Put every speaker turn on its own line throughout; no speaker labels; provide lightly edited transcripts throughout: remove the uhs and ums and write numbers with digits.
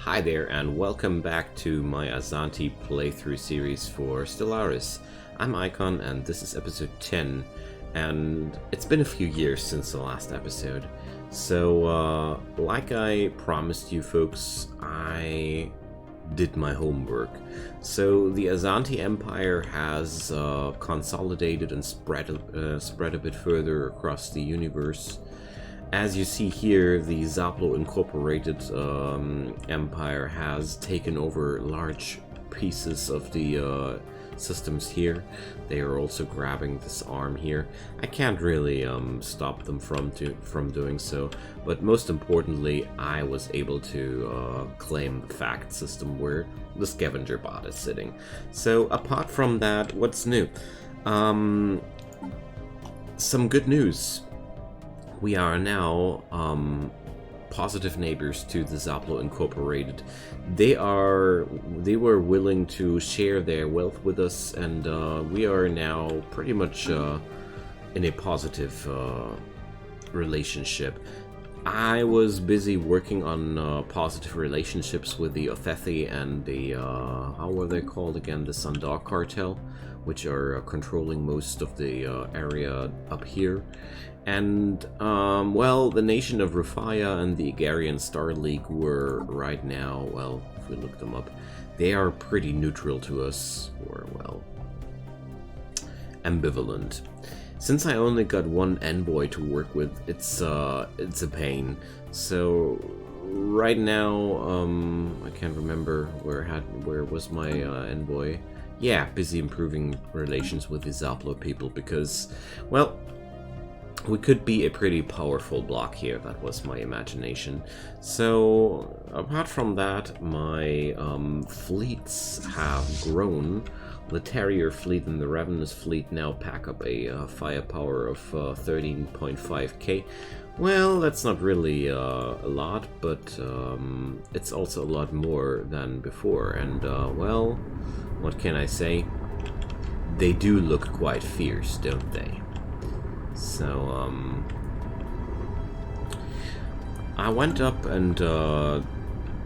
Hi there and welcome back to my Azanti playthrough series for Stellaris. I'm Icon and this is episode 10, and it's been a few years since the last episode. So like I promised you folks, I did my homework. So the Azanti Empire has consolidated and spread a bit further across the universe. As you see here, the Zaplo Incorporated Empire has taken over large pieces of the systems here. They are also grabbing this arm here. I can't really stop them from doing so, but most importantly, I was able to claim the fact system where the scavenger bot is sitting. So apart from that, what's new? Some good news. We are now positive neighbors to the Zaplo Incorporated. They were willing to share their wealth with us, and we are now pretty much in a positive relationship. I was busy working on positive relationships with the Othethi and the how were they called again? The Sundar cartel, which are controlling most of the area up here. And, well, the nation of Rufaya and the Igarian Star League were right now, well, if we look them up, they are pretty neutral to us, or, well, ambivalent. Since I only got one envoy to work with, it's a pain. So, right now, I can't remember where was my envoy. Yeah, busy improving relations with the Zaplo people because, well, we could be a pretty powerful block here. That was my imagination. So, apart from that, my fleets have grown. The Terrier fleet and the Revenant fleet now pack up a firepower of 13.5k. Well, that's not really a lot, but it's also a lot more than before. And, well, what can I say? They do look quite fierce, don't they? So, I went up and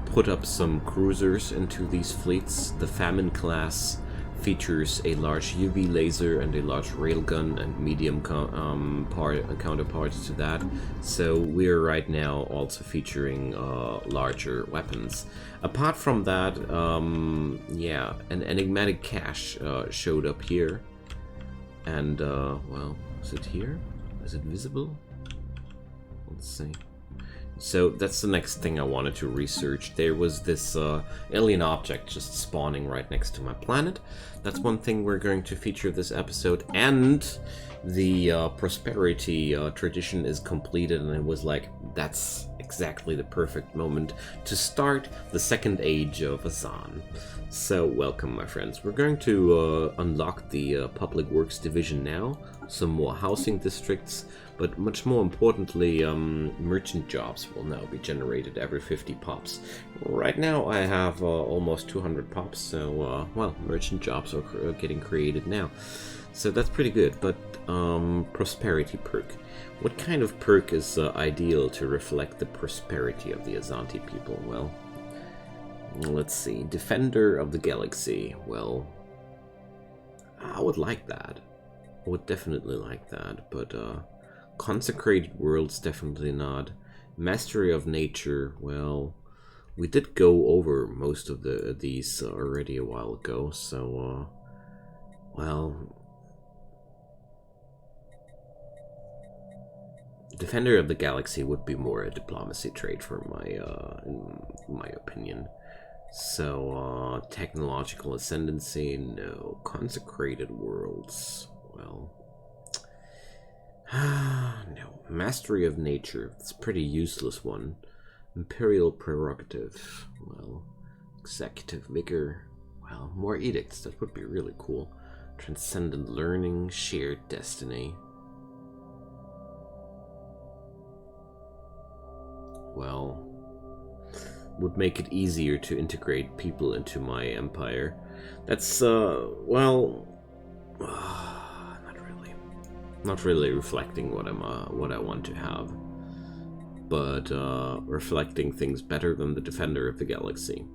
put up some cruisers into these fleets. The Famine class features a large UV laser and a large railgun and medium counterparts to that. So we're right now also featuring larger weapons. Apart from that, yeah, an Enigmatic Cache showed up here. And, well, is it here? Is it visible? Let's see. So that's the next thing I wanted to research. There was this alien object just spawning right next to my planet. That's one thing we're going to feature this episode. And the prosperity tradition is completed, and it was like, that's exactly the perfect moment to start the second age of Azan. So welcome, my friends. We're going to unlock the public works division now, some more housing districts, but much more importantly, merchant jobs will now be generated every 50 pops. Right now I have almost 200 pops, so well, merchant jobs are getting created now. So that's pretty good. But prosperity perk. What kind of perk is ideal to reflect the prosperity of the Azanti people? Well, let's see. Defender of the Galaxy. Well, I would like that. I would definitely like that, but Consecrated Worlds, definitely not. Mastery of Nature, well, we did go over most of these already a while ago, so, well, Defender of the Galaxy would be more a diplomacy trait for in my opinion. So, Technological Ascendancy, no. Consecrated Worlds, well, no. Mastery of Nature, it's a pretty useless one. Imperial Prerogative, well, Executive Vigor, well, more Edicts, that would be really cool. Transcendent Learning, Shared Destiny. Well, would make it easier to integrate people into my empire. That's, well, not really reflecting what I want to have. but reflecting things better than the Defender of the Galaxy.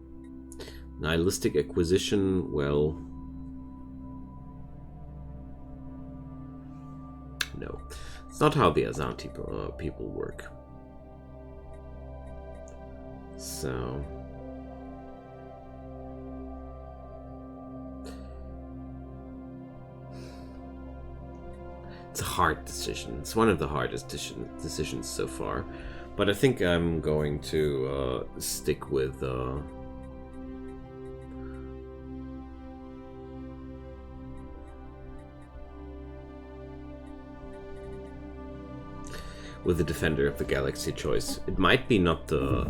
Nihilistic acquisition, well, no. It's not how the Azanti people work. So... it's a hard decision. It's one of the hardest decisions so far. But I think I'm going to stick with... with the Defender of the Galaxy choice. It might be not the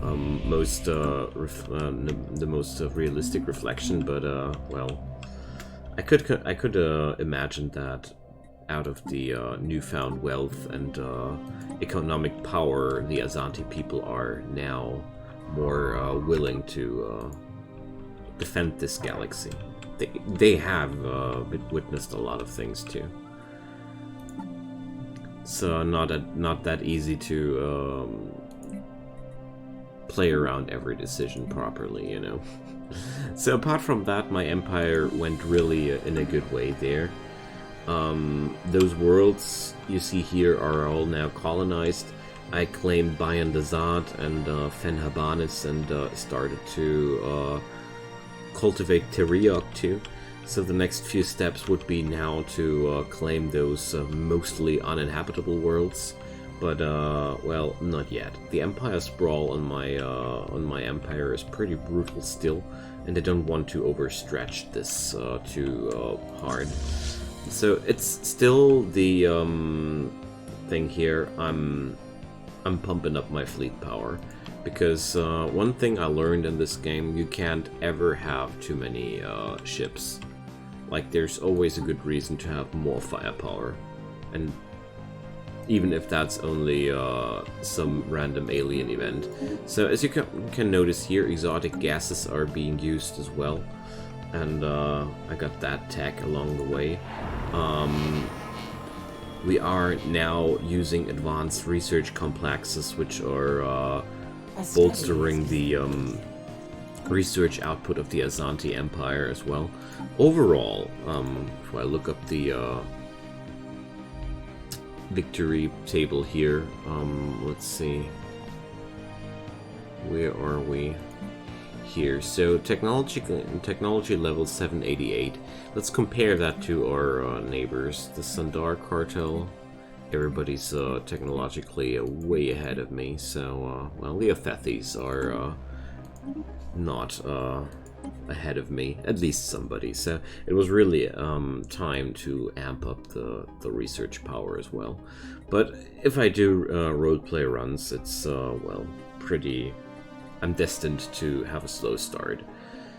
most realistic reflection, but well, I could imagine that out of the newfound wealth and economic power, the Azanti people are now more willing to defend this galaxy. They have witnessed a lot of things too. So not that easy to play around every decision properly, you know. So apart from that, my empire went really in a good way there. Those worlds you see here are all now colonized. I claimed Bayan Dazad and Fenhabanis and started to cultivate Teriok too. So the next few steps would be now to claim those mostly uninhabitable worlds, but well, not yet. The Empire sprawl on my empire is pretty brutal still, and I don't want to overstretch this too hard. So it's still the thing here. I'm pumping up my fleet power because one thing I learned in this game: you can't ever have too many ships. Like, there's always a good reason to have more firepower, and even if that's only some random alien event. So as you can notice here, exotic gases are being used as well, and I got that tech along the way. We are now using advanced research complexes, which are bolstering the research output of the Azanti Empire as well. Overall, if I look up the victory table here, let's see, where are we? Here. So technology level 788. Let's compare that to our neighbors, the Sundar cartel. Everybody's technologically way ahead of me. So well, the Othethis are not ahead of me, at least somebody. So it was really time to amp up the research power as well. But if I do roleplay runs, it's well, pretty... I'm destined to have a slow start.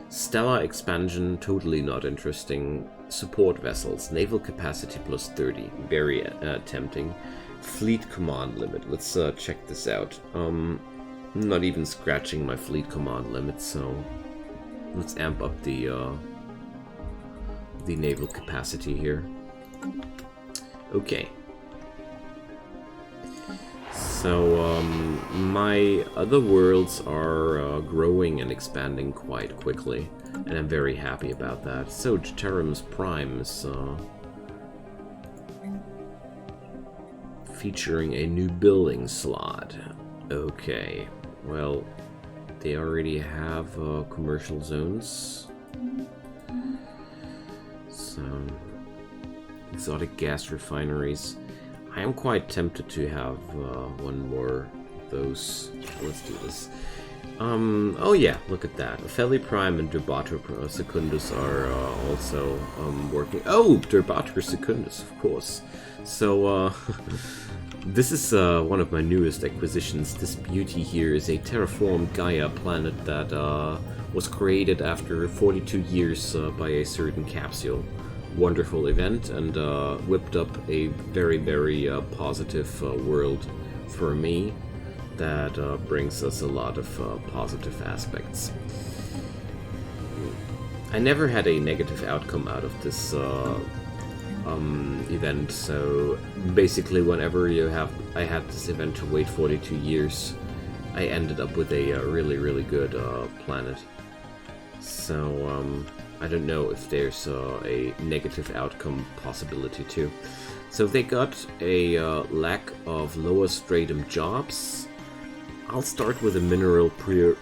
Stellar expansion, totally not interesting. Support vessels, naval capacity plus 30, very tempting. Fleet command limit, let's check this out. Not even scratching my fleet command limit, so let's amp up the naval capacity here. Okay. So my other worlds are growing and expanding quite quickly, and I'm very happy about that. So Jeterim's Prime is featuring a new building slot. Okay, well, they already have commercial zones. So exotic gas refineries. I am quite tempted to have one more of those. Let's do this. Oh yeah, look at that. Opheli Prime and Durbator Secundus are also working. Oh, Durbator Secundus, of course. So this is one of my newest acquisitions. This beauty here is a terraformed Gaia planet that was created after 42 years by a certain capsule. Wonderful event, and whipped up a very, very positive world for me that brings us a lot of positive aspects. I never had a negative outcome out of this event. So basically, whenever I had this event to wait 42 years, I ended up with a really good planet. So I don't know if there's a negative outcome possibility too. So they got a lack of lower stratum jobs. I'll start with a mineral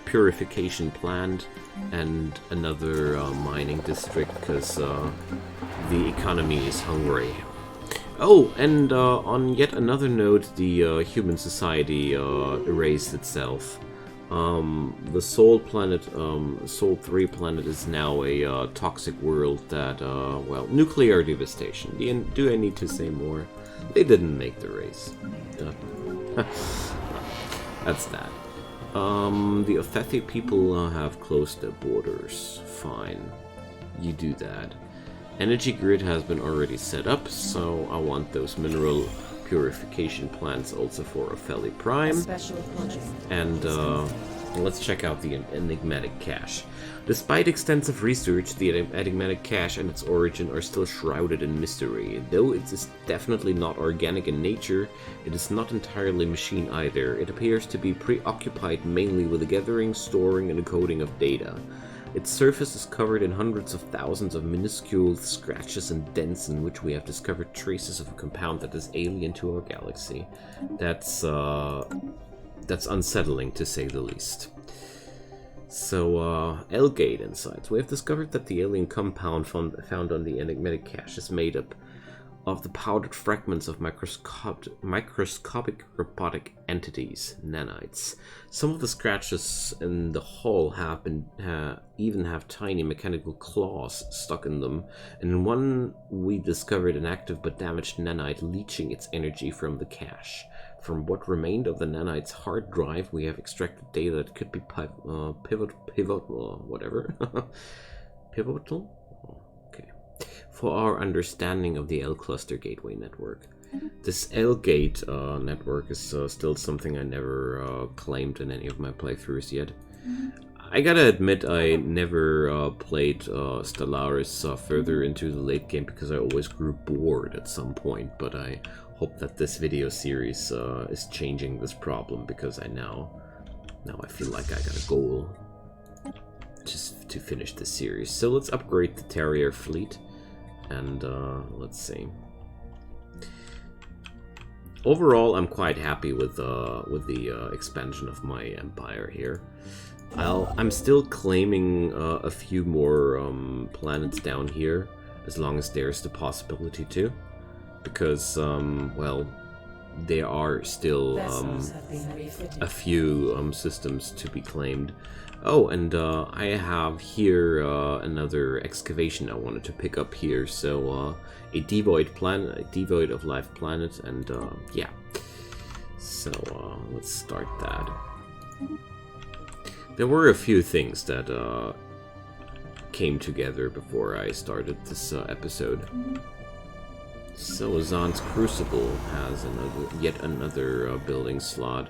purification plant and another mining district, because the economy is hungry. Oh, and on yet another note, the human society erased itself. The Sol planet, Sol 3 planet, is now a toxic world that, well, nuclear devastation. Do I need to say more? They didn't make the race. That's that. The Othethi people have closed their borders. Fine. You do that. Energy grid has been already set up, so I want those mineral purification plants also for Opheli Prime. And let's check out the Enigmatic Cache. Despite extensive research, the Enigmatic Cache and its origin are still shrouded in mystery. Though it is definitely not organic in nature, it is not entirely machine either. It appears to be preoccupied mainly with the gathering, storing, and encoding of data. Its surface is covered in hundreds of thousands of minuscule scratches and dents in which we have discovered traces of a compound that is alien to our galaxy. That's unsettling, to say the least. So, L-Gate insights. We have discovered that the alien compound found on the Enigmatic Cache is made up of the powdered fragments of microscopic robotic entities, nanites. Some of the scratches in the hull even have tiny mechanical claws stuck in them, and in one we discovered an active but damaged nanite leeching its energy from the cache. From what remained of the nanite's hard drive, we have extracted data that could be pivotal, whatever. Pivotal? Okay. For our understanding of the L-Cluster Gateway Network. This L-Gate network is still something I never claimed in any of my playthroughs yet. I gotta admit, I never played Stellaris further into the late game because I always grew bored at some point, but I hope that this video series is changing this problem, because now I feel like I got a goal just to finish this series. So let's upgrade the Terrier fleet, and let's see. Overall, I'm quite happy with the expansion of my empire here. I'm still claiming a few more planets down here, as long as there's the possibility to, because well, there are still a few systems to be claimed. Oh, and I have here another excavation I wanted to pick up here. So a devoid planet, a devoid of life planet, and yeah. So let's start that. There were a few things that came together before I started this episode. So Azan's Crucible has yet another building slot.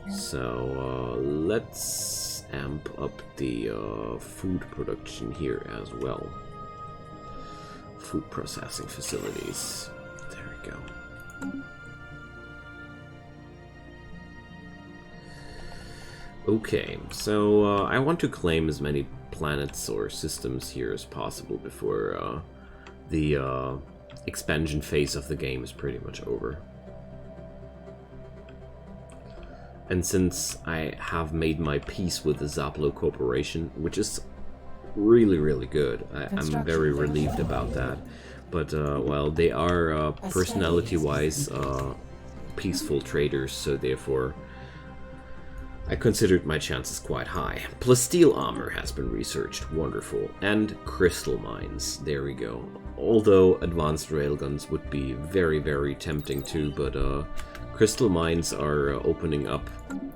So let's amp up the food production here as well. Food processing facilities. There we go. Okay, so I want to claim as many planets or systems here as possible before the expansion phase of the game is pretty much over. And since I have made my peace with the Zaplo Corporation, which is really good, I'm very relieved about that. But, well, they are personality-wise peaceful traders, so therefore I considered my chances quite high. Plus steel armor has been researched, wonderful. And crystal mines, there we go. Although advanced railguns would be very tempting too, but crystal mines are opening up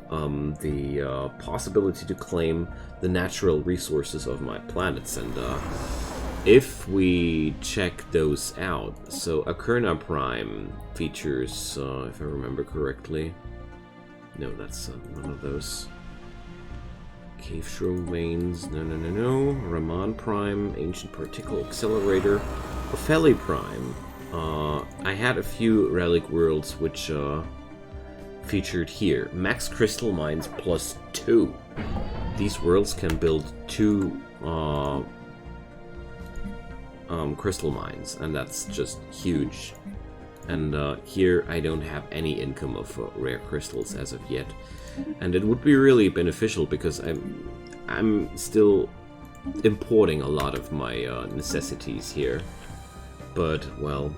the possibility to claim the natural resources of my planets. And if we check those out, so Akerna Prime features, if I remember correctly, no, that's none of those. Cave Shroom Veins, no. Raman Prime, Ancient Particle Accelerator, Opheli Prime, I had a few relic worlds which featured here. Max crystal mines +2. These worlds can build 2 crystal mines, and that's just huge. And here I don't have any income of rare crystals as of yet, and it would be really beneficial because I'm still importing a lot of my necessities here. But well,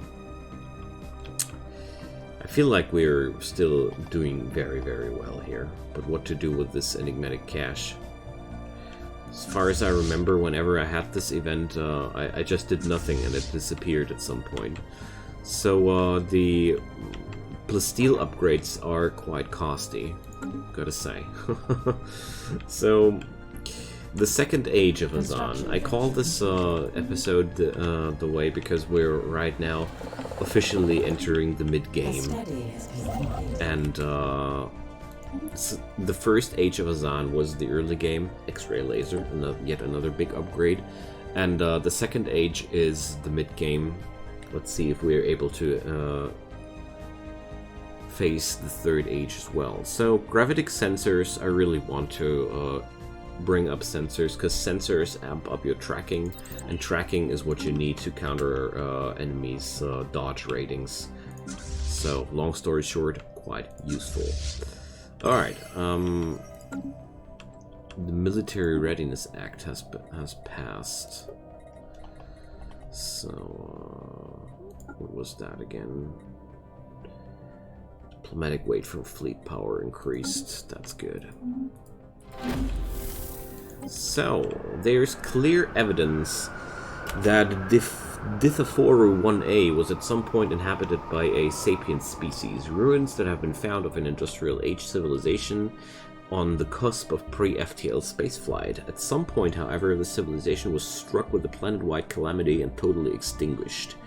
I feel like we're still doing very, very well here. But what to do with this enigmatic cache? As far as I remember, whenever I had this event, I just did nothing and it disappeared at some point. So the plasteel upgrades are quite costly, gotta say. So the second age of Azan. I call this episode the way because we're right now officially entering the mid-game. And the first age of Azan was the early game, X-ray laser, yet another big upgrade. And the second age is the mid-game. Let's see if we're able to face the third age as well. So gravitic sensors, I really want to bring up sensors, because sensors amp up your tracking, and tracking is what you need to counter enemies' dodge ratings. So, long story short, quite useful. Alright, the Military Readiness Act has passed. So, what was that again? Diplomatic weight from fleet power increased. That's good. So, there's clear evidence that Dithoforu 1A was at some point inhabited by a sapient species. Ruins that have been found of an industrial age civilization on the cusp of pre-FTL spaceflight. At some point, however, the civilization was struck with a planet-wide calamity and totally extinguished.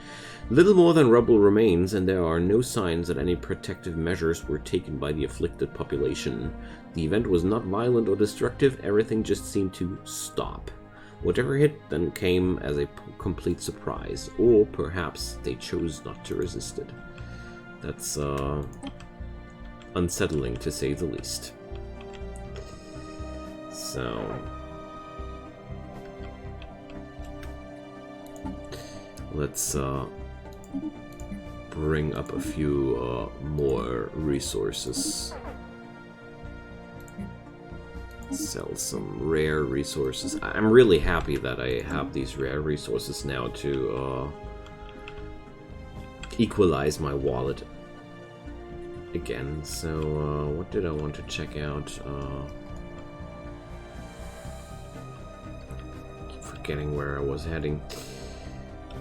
Little more than rubble remains, and there are no signs that any protective measures were taken by the afflicted population. The event was not violent or destructive, everything just seemed to stop. Whatever hit then came as a complete surprise, or perhaps they chose not to resist it. That's unsettling to say the least. So let's bring up a few more resources. Sell some rare resources. I'm really happy that I have these rare resources now to equalize my wallet again. So what did I want to check out? Keep forgetting where I was heading.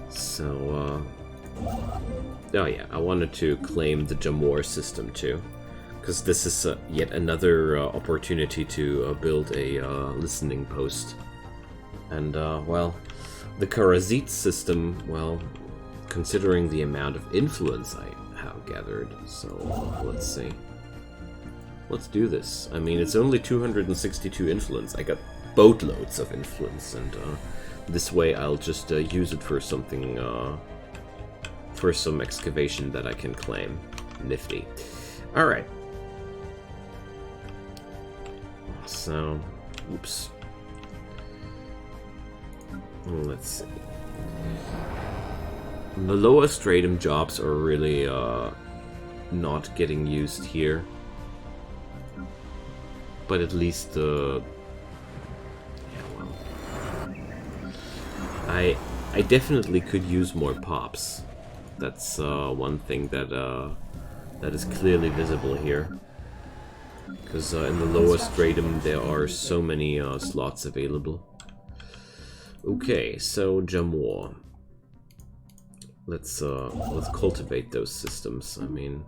So oh yeah, I wanted to claim the Jamor system too, because this is yet another opportunity to build a listening post. And well, the Karazit system, well, considering the amount of influence I have gathered, so let's see. Let's do this. I mean, it's only 262 influence. I got boatloads of influence, and this way I'll just use it for something, for some excavation that I can claim. Nifty. Alright. So, oops. Let's see. The lower stratum jobs are really not getting used here. But at least yeah, well, I definitely could use more pops. That's one thing that that is clearly visible here. Because in the lower stratum there are so many slots available. Okay, so Jamor. Let's cultivate those systems. I mean,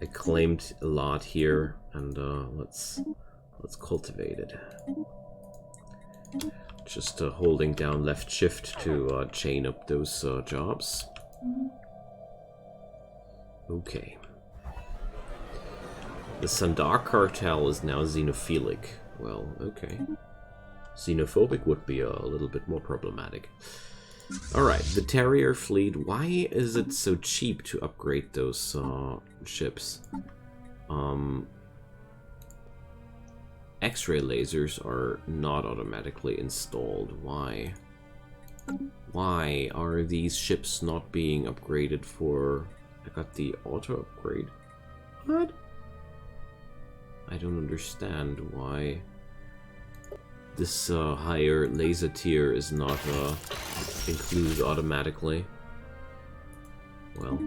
I claimed a lot here, and let's cultivate it. Just holding down left shift to chain up those jobs. Okay. The Sandar cartel is now xenophilic. Well, okay. Xenophobic would be a little bit more problematic. Alright, the Terrier fleet. Why is it so cheap to upgrade those ships? X-ray lasers are not automatically installed. Why? Why are these ships not being upgraded for... I got the auto upgrade. What? I don't understand why this higher laser tier is not included automatically. Well,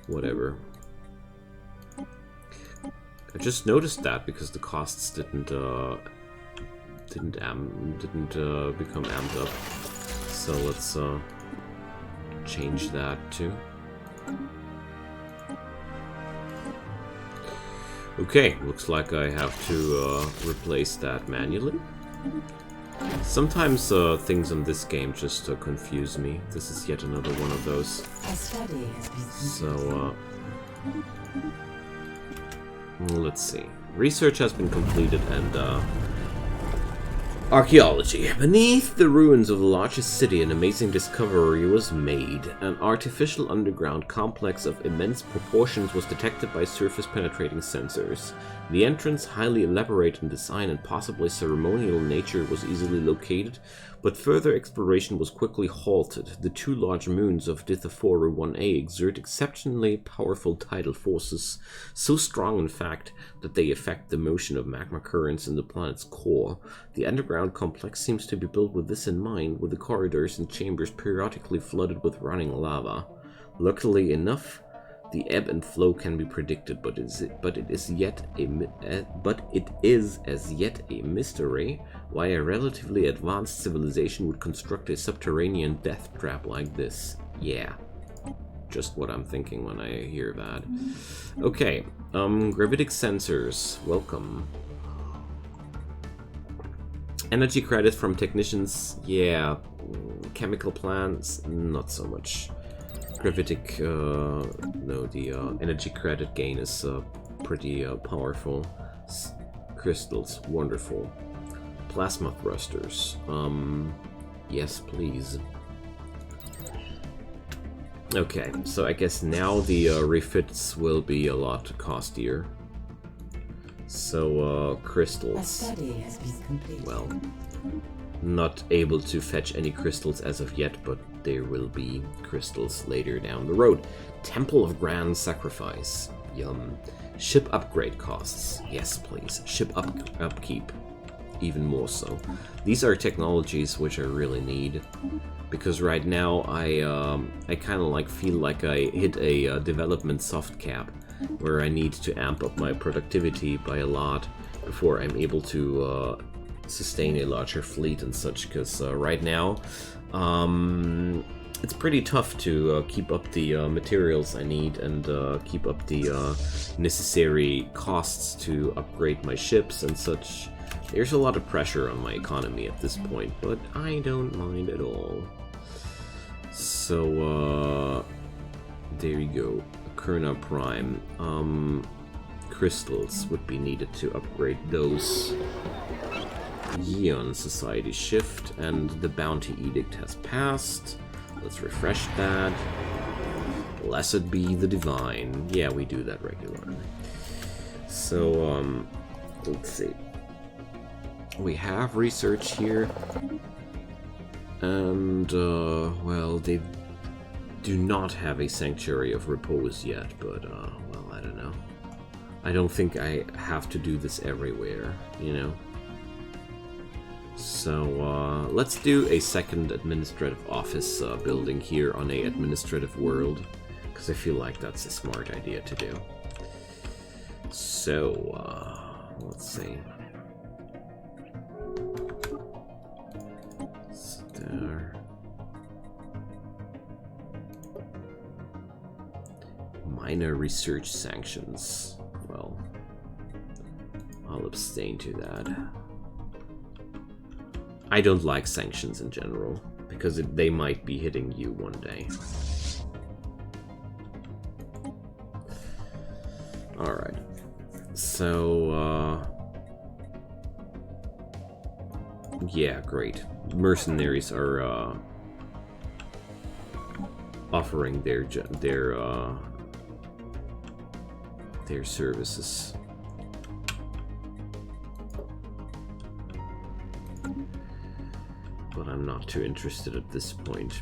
whatever. I just noticed that because the costs didn't become amped up. So let's change that too. Okay, looks like I have to replace that manually. Sometimes things in this game just confuse me. This is yet another one of those. So, let's see. Research has been completed and archaeology. Beneath the ruins of the largest city, an amazing discovery was made. An artificial underground complex of immense proportions was detected by surface-penetrating sensors. The entrance, highly elaborate in design and possibly ceremonial nature, was easily located, but further exploration was quickly halted. The two large moons of Dithophora 1A exert exceptionally powerful tidal forces, so strong in fact that they affect the motion of magma currents in the planet's core. The underground complex seems to be built with this in mind, with the corridors and chambers periodically flooded with running lava. Luckily enough, the ebb and flow can be predicted, but it is as yet a mystery why a relatively advanced civilization would construct a subterranean death trap like this. Yeah, just what I'm thinking when I hear that. Okay, gravitic sensors, welcome. Energy credits from technicians, yeah. Chemical plants, not so much. Gravitic, no, the energy credit gain is pretty powerful. Crystals, wonderful. Plasma thrusters, yes please. Okay, so I guess now the refits will be a lot costlier. So, crystals. Well, not able to fetch any crystals as of yet, but there will be crystals later down the road. Temple of Grand Sacrifice. Yum. Ship upgrade costs. Yes, please. Ship upkeep. Even more so. These are technologies which I really need, because right now I kind of like feel like I hit a development soft cap, where I need to amp up my productivity by a lot before I'm able to sustain a larger fleet and such, because right now it's pretty tough to keep up the materials I need and keep up the necessary costs to upgrade my ships and such. There's a lot of pressure on my economy at this point, but I don't mind at all. So there you go. Kurna Prime. Crystals would be needed to upgrade those. Yeon Society Shift, and the Bounty Edict has passed. Let's refresh that. Blessed be the Divine. Yeah, we do that regularly. So, let's see. We have research here. And, well, they do not have a Sanctuary of Repose yet, but, well, I don't know. I don't think I have to do this everywhere, you know? So, let's do a second administrative office building here on a administrative world, because I feel like that's a smart idea to do. So, let's see. There. Minor research sanctions. Well, I'll abstain to that. I don't like sanctions in general, because they might be hitting you one day. Alright. So, yeah, great. Mercenaries are offering their services. But I'm not too interested at this point.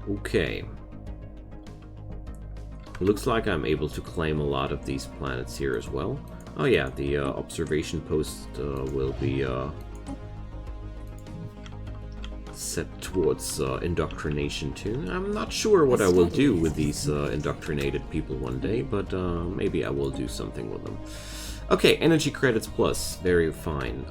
Okay. Looks like I'm able to claim a lot of these planets here as well. Oh yeah, the observation post will be set towards indoctrination too. I'm not sure what I will do with these indoctrinated people one day, but maybe I will do something with them. Okay, energy credits plus, very fine.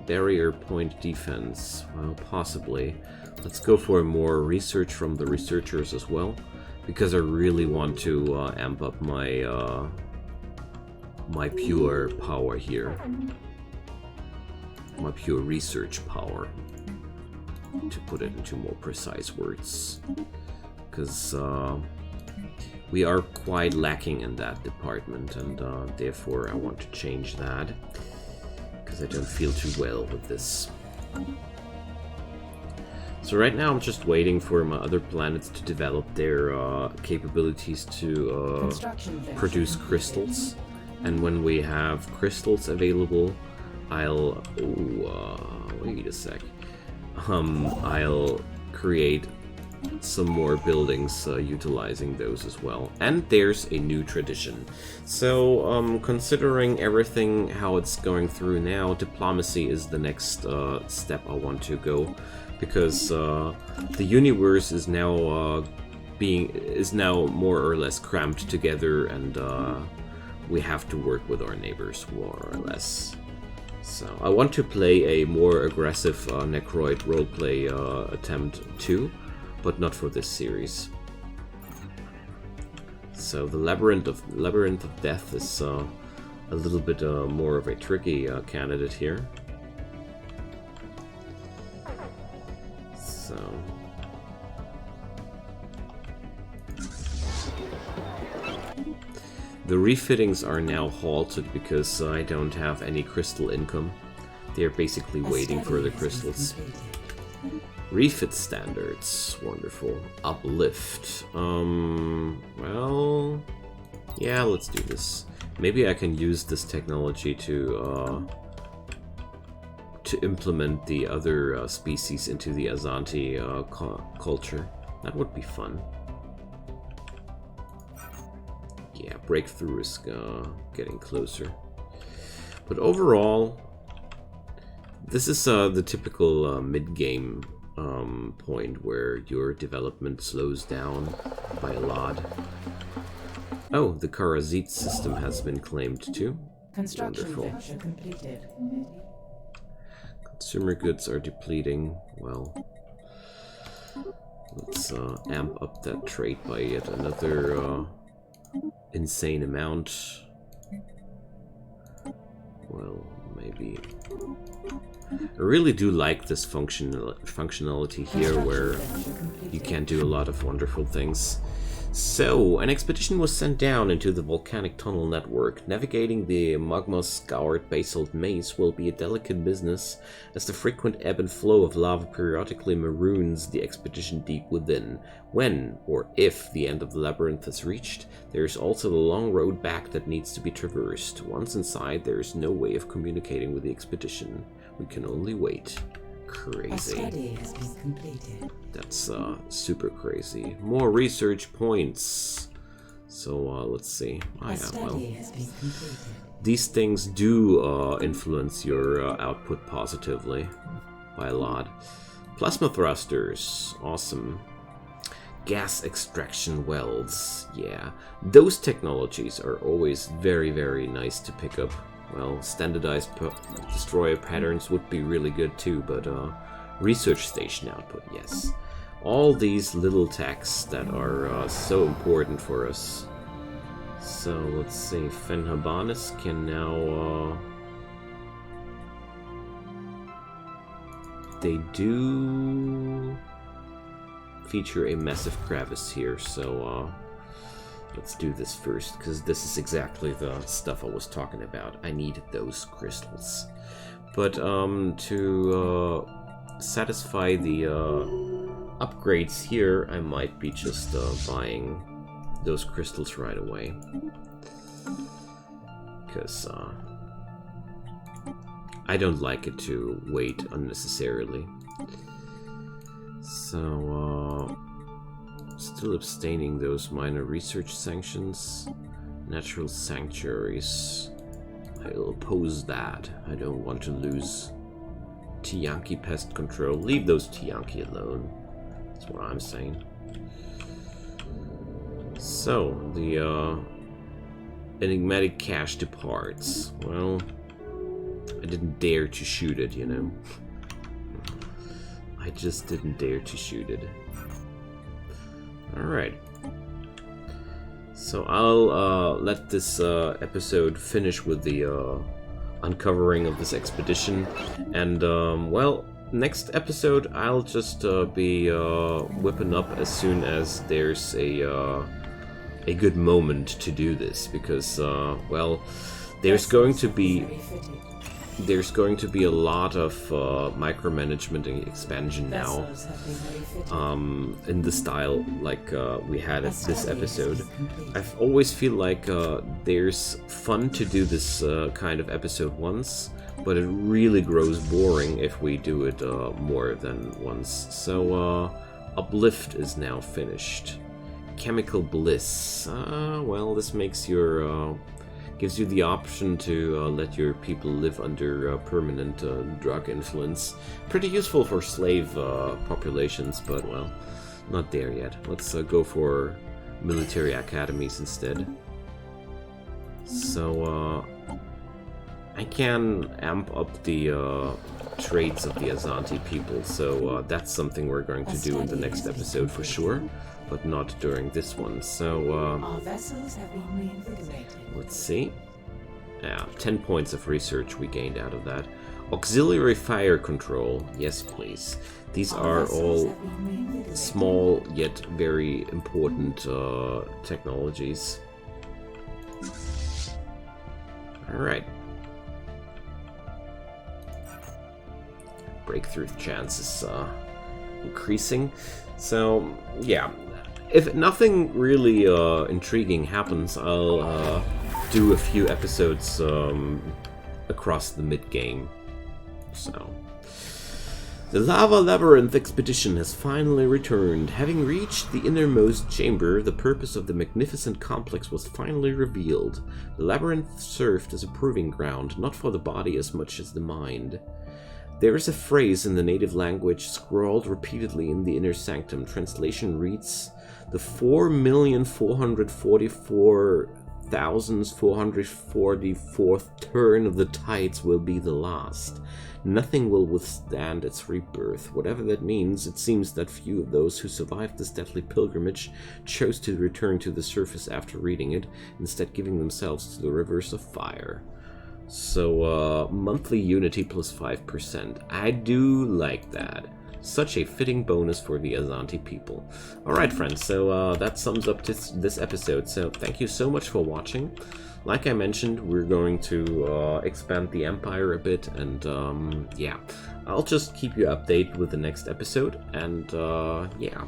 Barrier point defense, well, possibly. Let's go for more research from the researchers as well, because I really want to amp up my my pure power here, my pure research power, to put it into more precise words, because we are quite lacking in that department, and therefore I want to change that, because I don't feel too well with this. So right now I'm just waiting for my other planets to develop their capabilities to produce crystals, and when we have crystals available, I'll... wait a sec. I'll create some more buildings utilizing those as well. And there's a new tradition. So, considering everything, how it's going through now, diplomacy is the next step I want to go, because the universe is now more or less cramped together, and we have to work with our neighbors more or less. So I want to play a more aggressive Necroid roleplay attempt too, but not for this series. So the Labyrinth of Death is a little bit more of a tricky candidate here. So the refittings are now halted because I don't have any crystal income. They're basically waiting for the crystals. Refit standards, wonderful. Uplift. Well, yeah, let's do this. Maybe I can use this technology to implement the other species into the Azanti culture. That would be fun. Yeah, breakthrough is getting closer. But overall, this is the typical mid-game point where your development slows down by a lot. Oh, the Karazit system has been claimed too. Wonderful. Completed. Consumer goods are depleting. Well, let's amp up that trade by yet another insane amount. Well, maybe. I really do like this functionality here, where you can do a lot of wonderful things. So, an expedition was sent down into the volcanic tunnel network. Navigating the magma-scoured basalt maze will be a delicate business, as the frequent ebb and flow of lava periodically maroons the expedition deep within. When, or if, the end of the labyrinth is reached, there is also the long road back that needs to be traversed. Once inside, there is no way of communicating with the expedition. We can only wait. Crazy. A study has been completed. That's super crazy. More research points. So let's see. These things do influence your output positively by a lot. Plasma thrusters, awesome. Gas extraction wells, yeah. Those technologies are always very, very nice to pick up. Well, standardized destroyer patterns would be really good too, but research station output, yes. All these little techs that are so important for us. So, let's see, Fenhabanis can now... they do feature a massive crevice here, so let's do this first, because this is exactly the stuff I was talking about. I need those crystals. But to satisfy the upgrades here, I might be just buying those crystals right away. Because I don't like it to wait unnecessarily. So, still abstaining those minor research sanctions. Natural sanctuaries. I'll oppose that. I don't want to lose Tiyanki pest control. Leave those Tiyanki alone. That's what I'm saying. So, the Enigmatic Cache departs. Well, I didn't dare to shoot it, you know. I just didn't dare to shoot it. Alright. So I'll let this episode finish with the uncovering of this expedition. And, well, next episode I'll just be whipping up as soon as there's a good moment to do this. Because, well, there's going to be a lot of micromanagement and expansion now, in the style like we had at this episode. I always feel like there's fun to do this kind of episode once, but it really grows boring if we do it more than once. So Uplift is now finished. Chemical Bliss. Well, this makes your gives you the option to let your people live under permanent drug influence. Pretty useful for slave populations, but, well, not there yet. Let's go for military academies instead. So, I can amp up the traits of the Azanti people, so that's something we're going to do in the next episode for sure, but not during this one. So,
our vessels have been reinvigorated.
Let's see. Yeah, 10 points of research we gained out of that. Auxiliary fire control. Yes, please. These are all small yet very important technologies. Alright. Breakthrough chances increasing. So, yeah. If nothing really intriguing happens, I'll do a few episodes across the mid-game. So, the Lava Labyrinth expedition has finally returned. Having reached the innermost chamber, the purpose of the magnificent complex was finally revealed. The labyrinth served as a proving ground, not for the body as much as the mind. There is a phrase in the native language scrawled repeatedly in the inner sanctum. Translation reads, "The 4,444,444th turn of the tides will be the last. Nothing will withstand its rebirth." Whatever that means, it seems that few of those who survived this deadly pilgrimage chose to return to the surface after reading it, instead giving themselves to the rivers of fire. So, monthly unity plus 5%. I do like that. Such a fitting bonus for the Azanti people. Alright, friends, so that sums up this episode. So, thank you so much for watching. Like I mentioned, we're going to expand the Empire a bit, and yeah. I'll just keep you updated with the next episode, and yeah.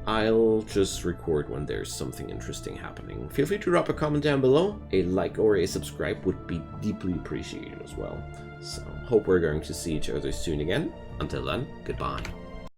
I'll just record when there's something interesting happening. Feel free to drop a comment down below. A like or a subscribe would be deeply appreciated as well. So, hope we're going to see each other soon again. Until then, goodbye.